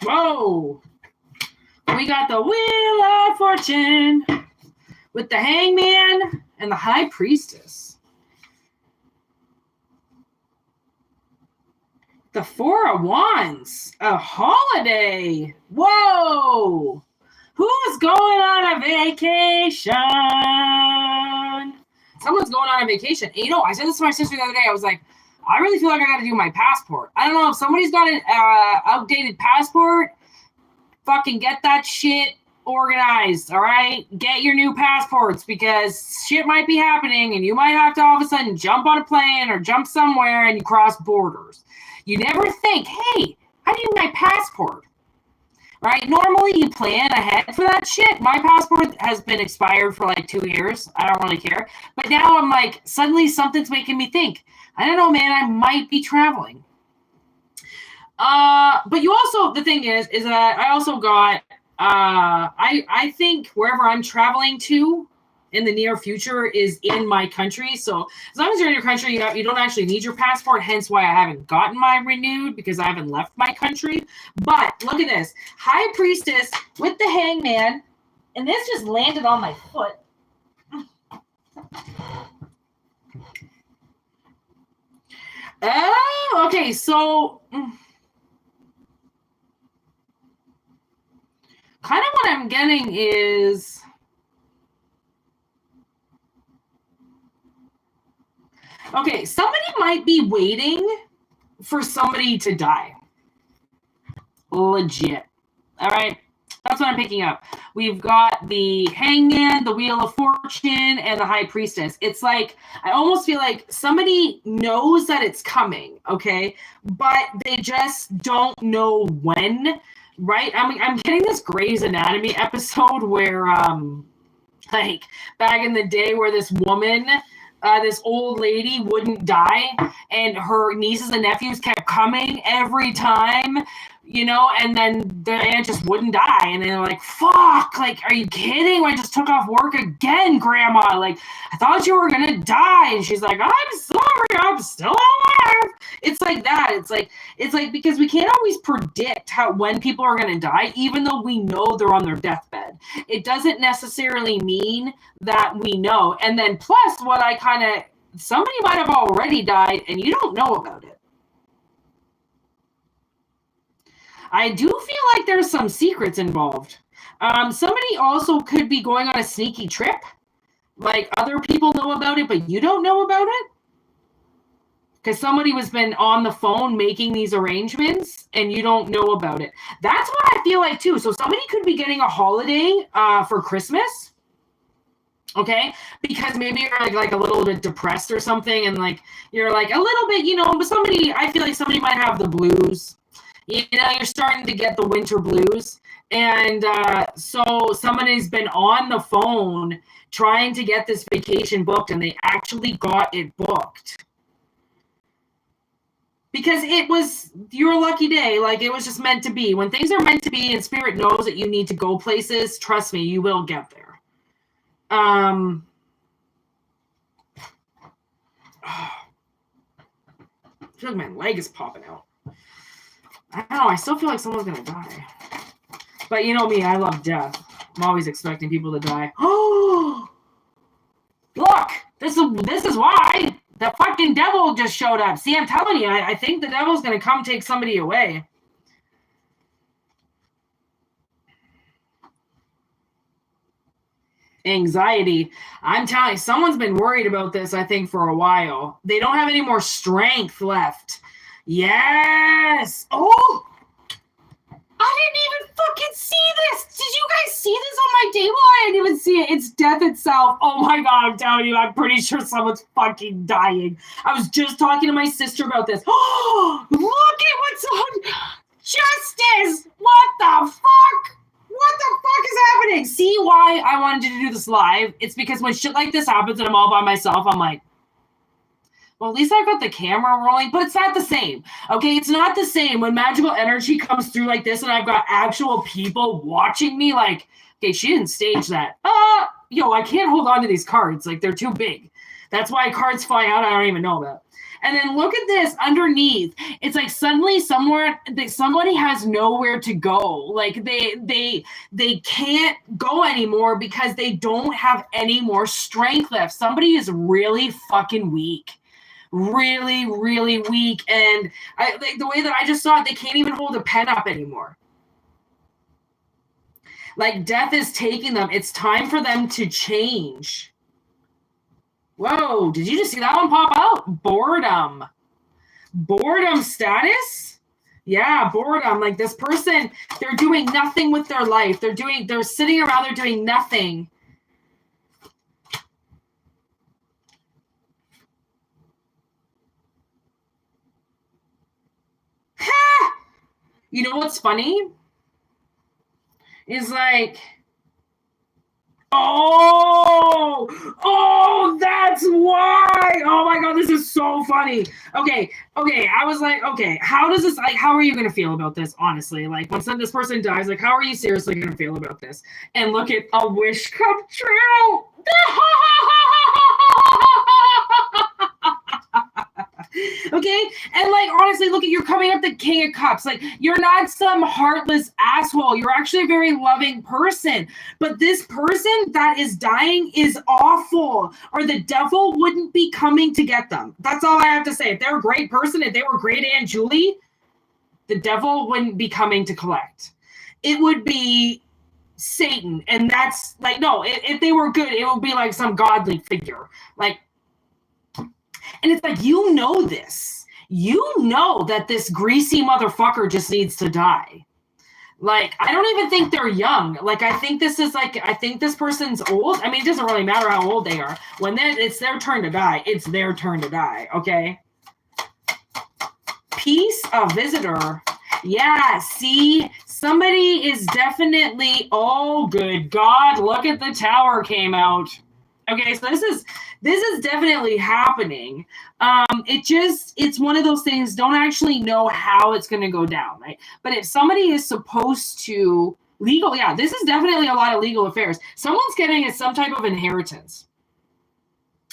Whoa! We got the Wheel of Fortune with the Hangman and the High Priestess. The Four of Wands. A holiday. Whoa! Who's going on a vacation? Someone's going on a vacation. And you know, I said this to my sister the other day. I was like, I really feel like I got to do my passport. I don't know if somebody's got an outdated passport. Fucking get that shit organized, all right? Get your new passports because shit might be happening and you might have to all of a sudden jump on a plane or jump somewhere and you cross borders. You never think, hey, I need my passport, right? Normally you plan ahead for that shit. My passport has been expired for like 2 years. I don't really care. But now I'm like, suddenly something's making me think, I don't know, man, I might be traveling. But you also, the thing is that I also got, I think wherever I'm traveling to in the near future is in my country. So as long as you're in your country, you don't actually need your passport, hence why I haven't gotten mine renewed because I haven't left my country. But look at this. High Priestess with the Hangman, and this just landed on my foot. Oh, okay, so kind of what I'm getting is okay, somebody might be waiting for somebody to die. Legit. All right. That's what I'm picking up. We've got the Hangman, the Wheel of Fortune, and the High Priestess. It's like, I almost feel like somebody knows that it's coming, okay? But they just don't know when, right? I'm getting this Grey's Anatomy episode where, like, back in the day where this woman, this old lady wouldn't die, and her nieces and nephews kept coming every time, you know, and then their aunt just wouldn't die. And they're like, fuck, like, are you kidding? I just took off work again, Grandma. Like, I thought you were going to die. And she's like, I'm sorry, I'm still alive. It's like that. It's like because we can't always predict when people are going to die, even though we know they're on their deathbed. It doesn't necessarily mean that we know. And then plus what somebody might have already died and you don't know about it. I do feel like there's some secrets involved. Somebody also could be going on a sneaky trip. Like other people know about it, but you don't know about it. Because somebody has been on the phone making these arrangements and you don't know about it. That's what I feel like too. So somebody could be getting a holiday for Christmas. Okay, because maybe you're like a little bit depressed or something, and like you're like a little bit, you know, but I feel like somebody might have the blues. You know, you're starting to get the winter blues. And so somebody's been on the phone trying to get this vacation booked, and they actually got it booked. Because it was your lucky day. Like, it was just meant to be. When things are meant to be and Spirit knows that you need to go places, trust me, you will get there. I feel like my leg is popping out. I don't know. I still feel like someone's going to die. But you know me, I love death. I'm always expecting people to die. Oh! Look! This is why the fucking devil just showed up. See, I'm telling you, I think the devil's going to come take somebody away. Anxiety. I'm telling you, someone's been worried about this, I think, for a while. They don't have any more strength left. Yes! Oh! I didn't even fucking see this! Did you guys see this on my table? I didn't even see it. It's death itself. Oh my god, I'm telling you, I'm pretty sure someone's fucking dying. I was just talking to my sister about this. Oh! Look at what's on... Justice! What the fuck? What the fuck is happening? See why I wanted to do this live? It's because when shit like this happens and I'm all by myself, I'm like, well, at least I've got the camera rolling, but it's not the same. Okay, it's not the same when magical energy comes through like this and I've got actual people watching me like, okay, she didn't stage that. Yo, I can't hold on to these cards. Like, they're too big. That's why cards fly out. I don't even know that. And then look at this underneath. It's like suddenly somebody has nowhere to go. Like they can't go anymore because they don't have any more strength left. Somebody is really fucking weak. Really, really weak. And the way that I just saw it, they can't even hold a pen up anymore. Like, death is taking them. It's time for them to change. Whoa, did you just see that one pop out? Boredom. Boredom status? Yeah, boredom. Like, this person, they're doing nothing with their life. They're sitting around, they're doing nothing. Ha! You know what's funny? Is like... Oh, that's why. Oh my god, this is so funny. Okay. I was like, okay, how are you gonna feel about this? Honestly, like, when this person dies, like, how are you seriously gonna feel about this? And look at a wish come true. Okay. And like, honestly, look at, you're coming up the King of Cups. Like, you're not some heartless asshole. You're actually a very loving person. But this person that is dying is awful, or the devil wouldn't be coming to get them. That's all I have to say. If they're a great person, if they were great Aunt Julie, the devil wouldn't be coming to collect. It would be Satan. And that's like, no, if they were good, it would be like some godly figure. Like, and it's like, you know this. You know that this greasy motherfucker just needs to die. Like, I don't even think they're young. Like, I think this person's old. I mean, it doesn't really matter how old they are. When it's their turn to die, it's their turn to die, okay? Peace, a visitor. Yeah, see, somebody is definitely, oh, good God, look at the tower came out. Okay, so this is definitely happening. It's one of those things, don't actually know how it's going to go down, right? But if somebody is supposed to legal, yeah, this is definitely a lot of legal affairs. Someone's getting some type of inheritance.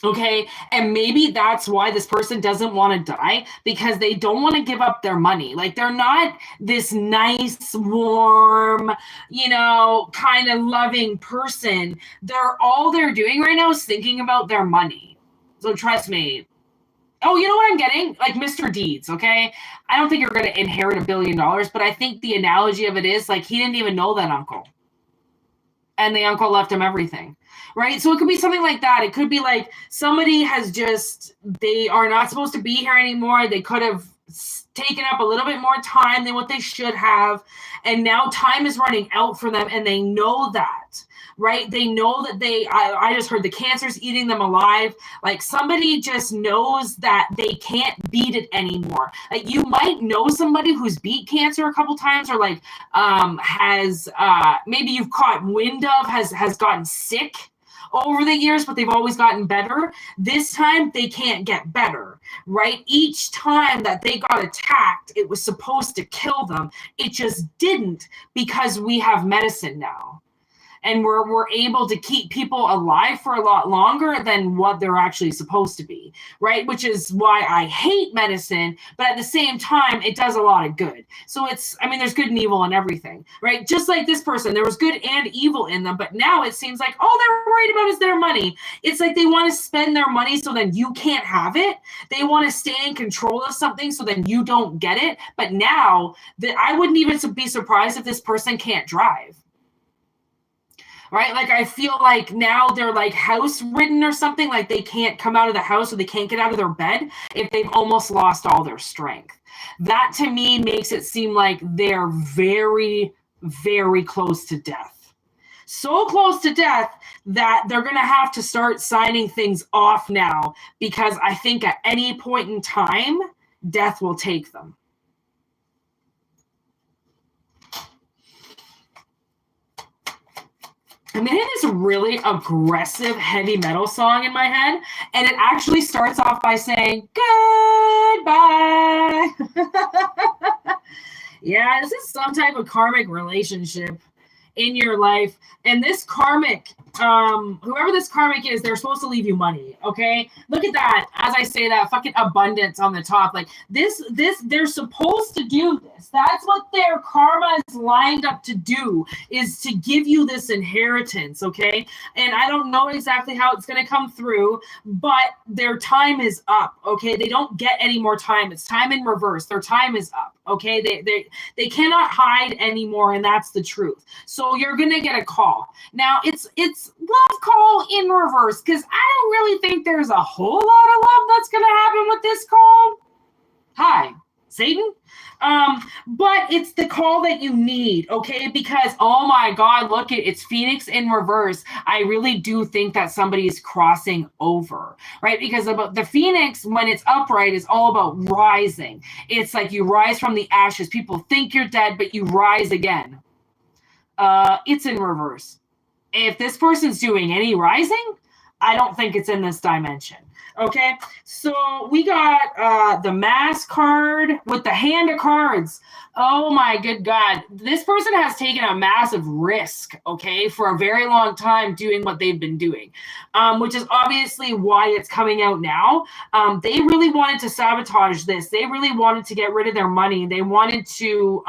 Okay, and maybe that's why this person doesn't want to die, because they don't want to give up their money. Like, they're not this nice, warm, kind of loving person. All they're doing right now is thinking about their money. So trust me. Oh, you know what I'm getting? Like Mr. Deeds, okay? I don't think you're going to inherit $1 billion, but I think the analogy of it is like, he didn't even know that uncle. And the uncle left him everything. Right? So it could be something like that. It could be like somebody they are not supposed to be here anymore. They could have taken up a little bit more time than what they should have. And now time is running out for them, and they know that. Right? They know that I just heard the cancer's eating them alive. Like, somebody just knows that they can't beat it anymore. Like, you might know somebody who's beat cancer a couple times, or like has maybe you've caught wind of, has gotten sick over the years, but they've always gotten better. This time they can't get better, right? Each time that they got attacked, it was supposed to kill them. It just didn't, because we have medicine now. And we're able to keep people alive for a lot longer than what they're actually supposed to be, right? Which is why I hate medicine, but at the same time, it does a lot of good. So there's good and evil in everything, right? Just like this person, there was good and evil in them, but now it seems like all they're worried about is their money. It's like they want to spend their money so then you can't have it. They want to stay in control of something so then you don't get it. But now, I wouldn't even be surprised if this person can't drive. Right? Like, I feel like now they're like house ridden or something, like they can't come out of the house, or they can't get out of their bed if they've almost lost all their strength. That to me makes it seem like they're very, very close to death. So close to death that they're going to have to start signing things off now, because I think at any point in time, death will take them. I'm getting this really aggressive heavy metal song in my head, and it actually starts off by saying, goodbye. Yeah, this is some type of karmic relationship in your life. And this karmic, whoever this karmic is, they're supposed to leave you money, okay? Look at that. As I say that, fucking abundance on the top. Like, this, they're supposed to do this. That's what their karma is lined up to do, is to give you this inheritance, okay? And I don't know exactly how it's going to come through, but their time is up, okay? They don't get any more time. It's time in reverse. Their time is up, okay? They cannot hide anymore, and that's the truth. So you're going to get a call. Now, it's love call in reverse, because I don't really think there's a whole lot of love that's going to happen with this call. Hi, Satan. But it's the call that you need, okay? Because, oh my God, look, it's Phoenix in reverse. I really do think that somebody is crossing over, right? Because about the Phoenix, when it's upright, is all about rising. It's like you rise from the ashes. People think you're dead, but you rise again. It's in reverse. If this person's doing any rising, I don't think it's in this dimension. Okay, so we got the mass card with the hand of cards. Oh my good God. This person has taken a massive risk, okay, for a very long time doing what they've been doing, which is obviously why it's coming out now. They really wanted to sabotage this. They really wanted to get rid of their money. They wanted to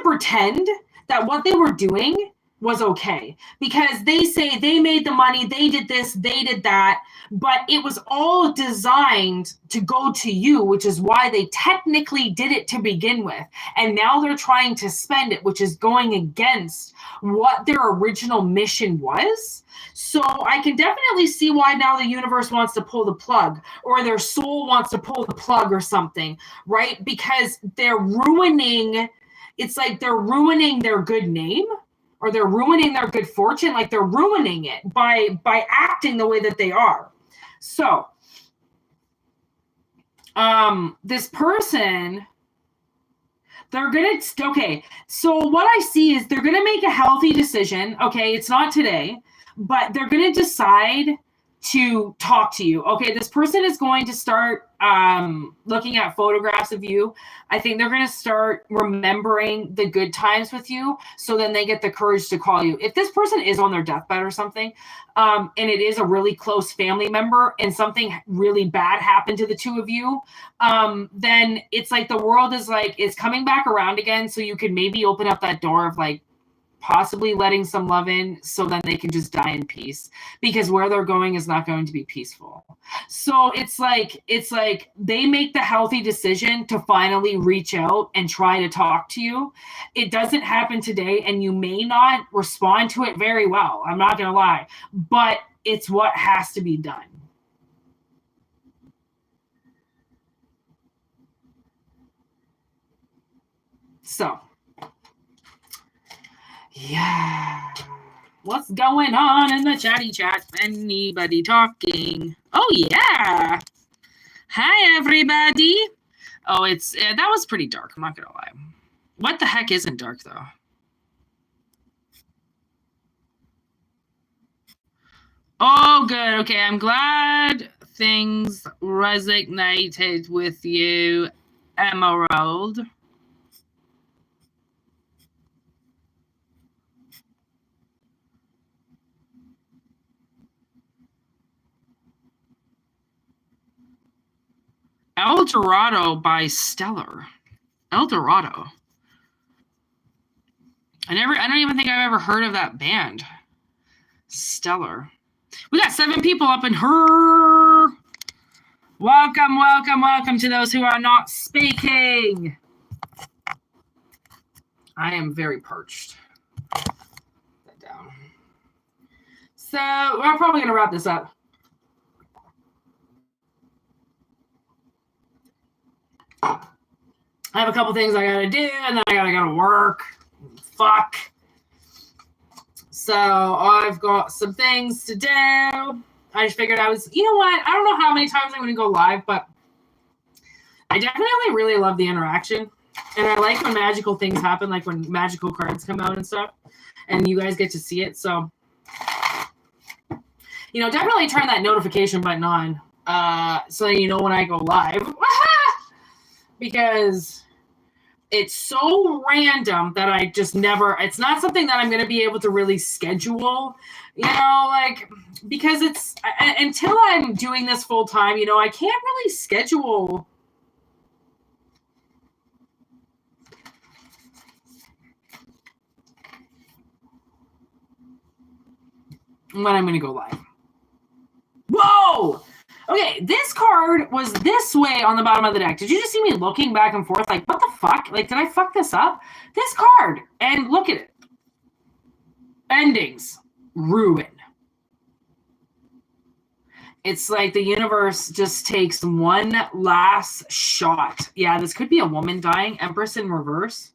pretend that what they were doing was okay, because they say they made the money, they did this, they did that, but it was all designed to go to you, which is why they technically did it to begin with. And now they're trying to spend it, which is going against what their original mission was. So I can definitely see why now the universe wants to pull the plug, or their soul wants to pull the plug or something, right? Because they're ruining, it's like they're ruining their good name, or they're ruining their good fortune. Like they're ruining it by acting the way that they are. So this person, they're gonna, okay, so what I see is they're gonna make a healthy decision. Okay, it's not today, but they're gonna decide to talk to you. Okay, this person is going to start looking at photographs of you. I think they're going to start remembering the good times with you, so then they get the courage to call you. If this person is on their deathbed or something, and it is a really close family member and something really bad happened to the two of you, then it's like the world is like, it's coming back around again, so you could maybe open up that door of like possibly letting some love in, so then they can just die in peace, because where they're going is not going to be peaceful. So it's like they make the healthy decision to finally reach out and try to talk to you. It doesn't happen today, and you may not respond to it very well, I'm not gonna lie, but it's what has to be done. So yeah. What's going on in the chatty chat? Anybody talking? Oh, yeah. Hi, everybody. Oh, it's that was pretty dark. I'm not going to lie. What the heck isn't dark, though? Oh, good. Okay, I'm glad things resonated with you, Emerald. El Dorado by Stellar. El Dorado. I don't even think I've ever heard of that band. Stellar. We got 7 people up in her. Welcome, welcome, welcome to those who are not speaking. I am very parched. Put that down. So we're probably going to wrap this up. I have a couple things I got to do, and then I got to go to work. Fuck. So I've got some things to do. I just figured you know what? I don't know how many times I'm going to go live, but I definitely really love the interaction. And I like when magical things happen, like when magical cards come out and stuff, and you guys get to see it. So, definitely turn that notification button on so that you know when I go live. Because it's so random that I just never, it's not something that I'm going to be able to really schedule, because it's, until I'm doing this full time, I can't really schedule. When I'm going to go live. Whoa! Okay, this card was this way on the bottom of the deck. Did you just see me looking back and forth? Like, what the fuck? Like, did I fuck this up? This card. And look at it. Endings. Ruin. It's like the universe just takes one last shot. Yeah, this could be a woman dying. Empress in reverse.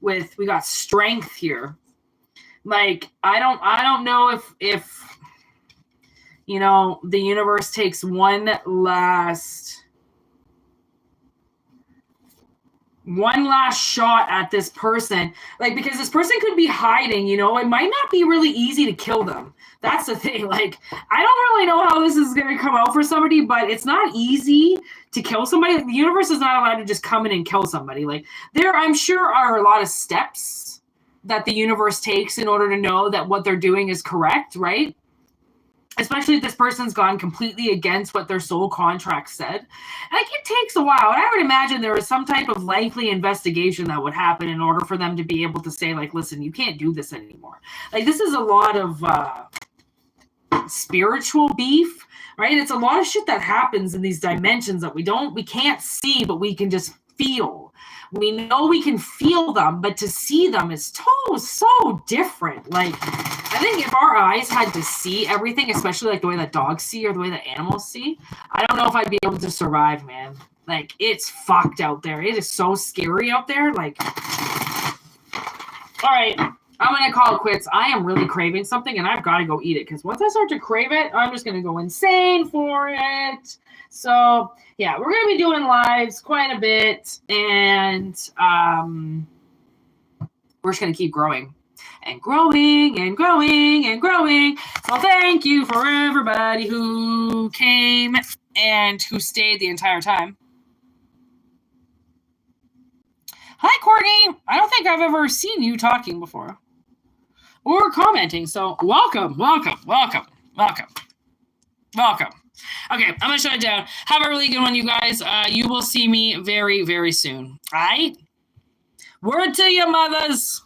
We got strength here. Like, I don't know if the universe takes one last one last shot at this person, like, because this person could be hiding, you know, it might not be really easy to kill them. That's the thing. Like, I don't really know how this is going to come out for somebody, but it's not easy to kill somebody. The universe is not allowed to just come in and kill somebody. Like, there, I'm sure, are a lot of steps that the universe takes in order to know that what they're doing is correct, right? Especially if this person's gone completely against what their soul contract said. Like, it takes a while. And I would imagine there is some type of lengthy investigation that would happen in order for them to be able to say, like, listen, you can't do this anymore. Like, this is a lot of spiritual beef, right? It's a lot of shit that happens in these dimensions that we can't see, but we can just feel. We know we can feel them, but to see them is so different. Like, I think if our eyes had to see everything, especially like the way that dogs see or the way that animals see, I don't know if I'd be able to survive, man. Like, it's fucked out there. It is so scary out there. Like, all right, I'm going to call it quits. I am really craving something, and I've got to go eat it, because once I start to crave it, I'm just going to go insane for it. So, yeah, we're going to be doing lives quite a bit, and we're just going to keep growing and growing and growing and growing. So thank you for everybody who came and who stayed the entire time. Hi, Courtney. I don't think I've ever seen you talking before or commenting. So welcome. Okay, I'm going to shut it down. Have a really good one, you guys. You will see me very, very soon. All right? Word to your mothers.